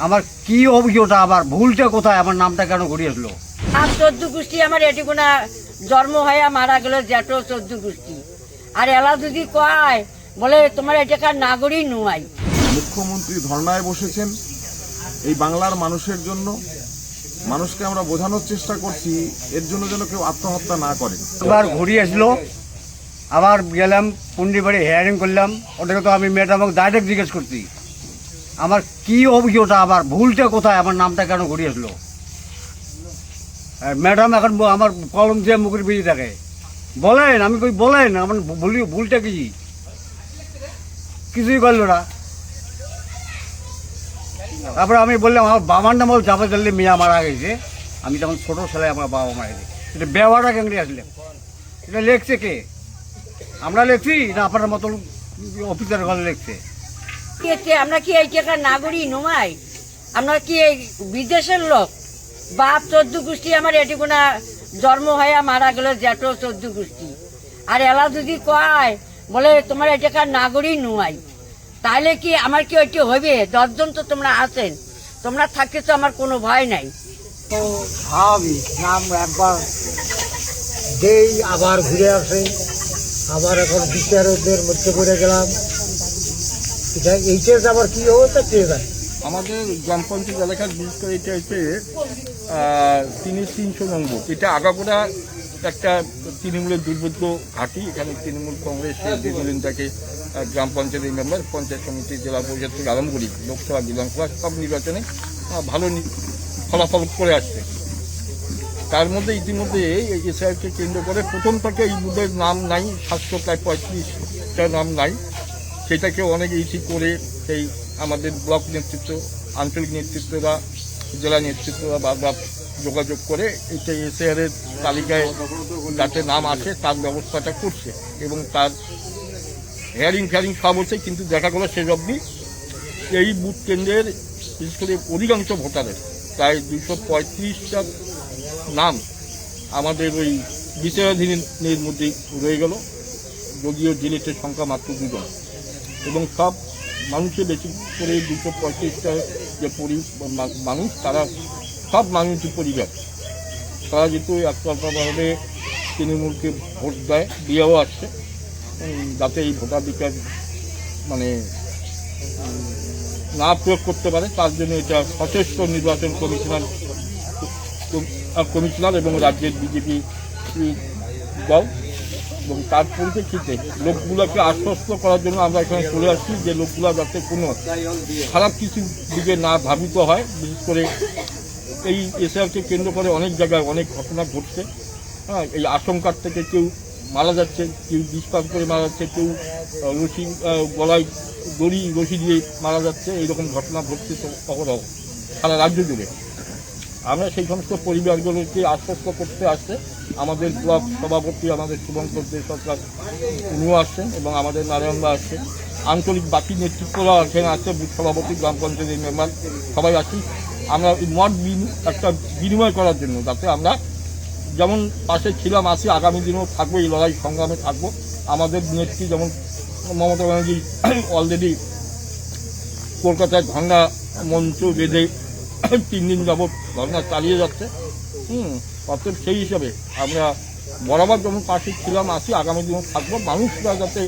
আমার কি অভিযোগটা আবার ভুলটা কোথায়, আমার নামটা কেন ঘুরিয়ে আসলো? আর 14 গোষ্ঠী আমার এটিকুনা জন্ম হয়ে মারা গেল, জ্যাঠ 14 গোষ্ঠী। আর এলা যদি কয় বলে তোমার এটাকার নাগরিক নয়। মুখ্যমন্ত্রী ধর্নায় বসেছেন এই বাংলার মানুষের জন্য। মানুষকে আমরা বোঝানোর চেষ্টা করছি এর জন্য যেন কেউ আত্মহত্যা না করে। আবার ঘুরিয়ে আসলো, আবার গেলাম পুন্ডিবাড়ি হিয়ারিং করলাম। ওটাকে তো আমি ম্যাডামকে ডাইরেক্ট জিজ্ঞেস করছি আমার কি অভিযোগটা আবার ভুলটা কোথায়, আমার নামটা কেন ঘুরিয়ে আসলো। ম্যাডাম এখন আমার কলম দিয়ে মুখের বিজি থাকে, বলেন আমি কই বলেন আমার ভুলটা কি, কিছুই করলো না। তারপরে আমি বললাম আমার বাবার নাম চাপা চাললে মেয়া মারা গেছে, আমি তখন ছোটো ছেলে, আমার বাবা মারা গেছে। এটা ব্যবহারটা কেন আসলে, এটা লেখছে কে, আমরা লিখছি না আপনার মতন অফিসার ঘরে লিখছে? আমরা কি এই টাকার নাগরিক নয়? আমরা কি এই বিদেশের লোক? বাপ 14 গোষ্ঠী আমার এটিকুনা জন্ম হয়ে মারা গেল, জ্যাঠ 14 গোষ্ঠী। আর এলা যদি কয় বলে তোমার এটাকার নাগরিক নয়, তাহলে কি আমার কি ওইটি হবে? 10 জন তো তোমরা আছেন, তোমরা থাকতে তো আমার কোনো ভয় নাই। তো স্বাভাবিক নাম একবার দেই, আবার ঘুরে আসে, আবার এখন বিচারকদের মধ্যে পড়ে গেলাম। এইটার আবার কি হতো কে জানে। আমাদের গ্রাম পঞ্চায়েত এলাকার বিশেষ করে এটা হচ্ছে 300 নম্বর। এটা আগাগোড়া একটা তৃণমূলের দুর্ভোগ্য ঘাঁটি। এখানে তৃণমূল কংগ্রেসের দীর্ঘদিন থেকে গ্রাম পঞ্চায়েতের মেম্বার, পঞ্চায়েত সমিতি, জেলা পরিষদ থেকে আরম্ভ করি লোকসভা বিধানসভা সব নির্বাচনে ভালো ফলাফল করে আসছে। তার মধ্যে ইতিমধ্যে এই এসআইআরকে কেন্দ্র করে প্রথম থেকে এই বুথের নাম নাই, 735টা নাম নাই। সেটাকে অনেক ইস্যু করে সেই আমাদের ব্লক নেতৃত্ব, আঞ্চলিক নেতৃত্বরা, জেলা নেতৃত্বরা বারবার যোগাযোগ করে এটা এসআইআরের তালিকায় যাতে নাম আসে তার ব্যবস্থাটা করছে এবং তার হেয়ারিং সব হচ্ছে। কিন্তু দেখা গেল সে অবধি এই বুথ কেন্দ্রের বিশেষ করে অধিকাংশ ভোটারের প্রায় 235টা নাম আমাদের ওই বিচারাধীনের মধ্যে রয়ে গেল, যদিও ডিলিটের সংখ্যা মাত্র 2 জন। এবং সব মানুষের বেশি করে 235টা যে মানুষ, তারা সব মানুষের পরিবার, তারা যেহেতু একতরফাভাবে তৃণমূলকে ভোট দিয়েও আসছে, যাতে এই ভোটাধিকার মানে না প্রয়োগ করতে পারে তার জন্য এটা সচেষ্ট নির্বাচন কমিশনার এবং রাজ্যের বিজেপি দল। এবং তার পরিপ্রেক্ষিতে লোকগুলোকে আশ্বস্ত করার জন্য আমরা এখানে চলে আসছি যে লোকগুলো যাতে কোনো খারাপ কিছুর দিকে না ধাবিত হয়। বিশেষ করে এই এসআইআরকে কেন্দ্র করে অনেক জায়গায় অনেক ঘটনা ঘটছে। হ্যাঁ, এই আশঙ্কার থেকে কেউ মারা যাচ্ছে, কেউ বিষপাত করে মারা যাচ্ছে, কেউ গলায় রশি দিয়ে মারা যাচ্ছে, এইরকম ঘটনা ঘটছে অহরহ সারা রাজ্য জুড়ে। আমরা সেই সমস্ত পরিবারগুলোকে আশ্বস্ত করতে আসছে। আমাদের ব্লক সভাপতি আমাদের শুভঙ্কর দে সরকার উনিও আসছেন এবং আমাদের নারায়ণদা আসছে, আঞ্চলিক বাকি নেতৃত্বরা এখানে আছে, বুথ সভাপতি, গ্রাম পঞ্চায়েতের মেম্বার সবাই আছি। আমরা একটা বিনিময় করার জন্য যাতে আমরা যেমন পাশে ছিলাম আছি, আগামী দিনেও থাকবো, এই লড়াই সংগ্রামে থাকবো। আমাদের নেত্রী যেমন মমতা ব্যানার্জি অলরেডি কলকাতায় ধর্ণা মঞ্চ বেঁধে 3 দিন যাবৎ ধর্ণা চালিয়ে যাচ্ছে। অতএব সেই হিসাবে আমরা বরাবর যেমন পাশে ছিলাম আছি, আগামী দিনেও থাকবো। মানুষরা যাতে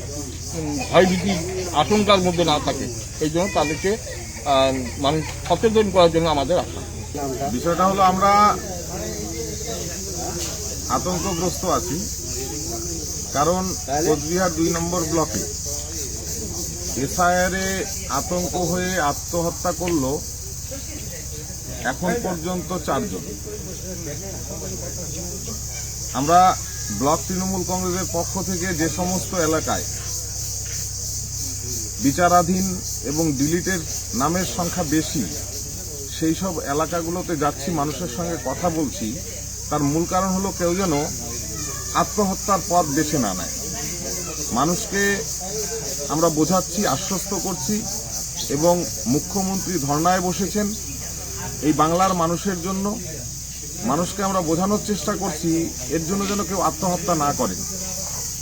ভয়ভীতি আশঙ্কার মধ্যে না থাকে এই জন্য তাদেরকে মানুষ সচেতন করার জন্য আমাদের আশা। বিষয়টা হলো আমরা আতঙ্কগ্রস্ত আছি, কারণ কোচবিহার 2 নম্বর ব্লকে এসআইআরে আতঙ্ক হয়ে আত্মহত্যা করলো এখন পর্যন্ত 4 জন। আমরা ব্লক তৃণমূল কংগ্রেসের পক্ষ থেকে যে সমস্ত এলাকায় বিচারাধীন এবং ডিলিটের নামের সংখ্যা বেশি সেই সব এলাকাগুলোতে যাচ্ছি, মানুষের সঙ্গে কথা বলছি। তার মূল কারণ হলো কেউ যেন আত্মহত্যার পথ বেছে না নেয়। মানুষকে আমরা বোঝাচ্ছি, আশ্বস্ত করছি এবং মুখ্যমন্ত্রী ধর্নায় বসেছেন এই বাংলার মানুষের জন্য। মানুষকে আমরা বোঝানোর চেষ্টা করছি এর জন্য যেন কেউ আত্মহত্যা না করে,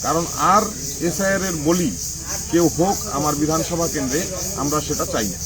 কারণ আর এসআইআর এর বলি কেউ হোক আমার বিধানসভা কেন্দ্রে, আমরা সেটা চাই না।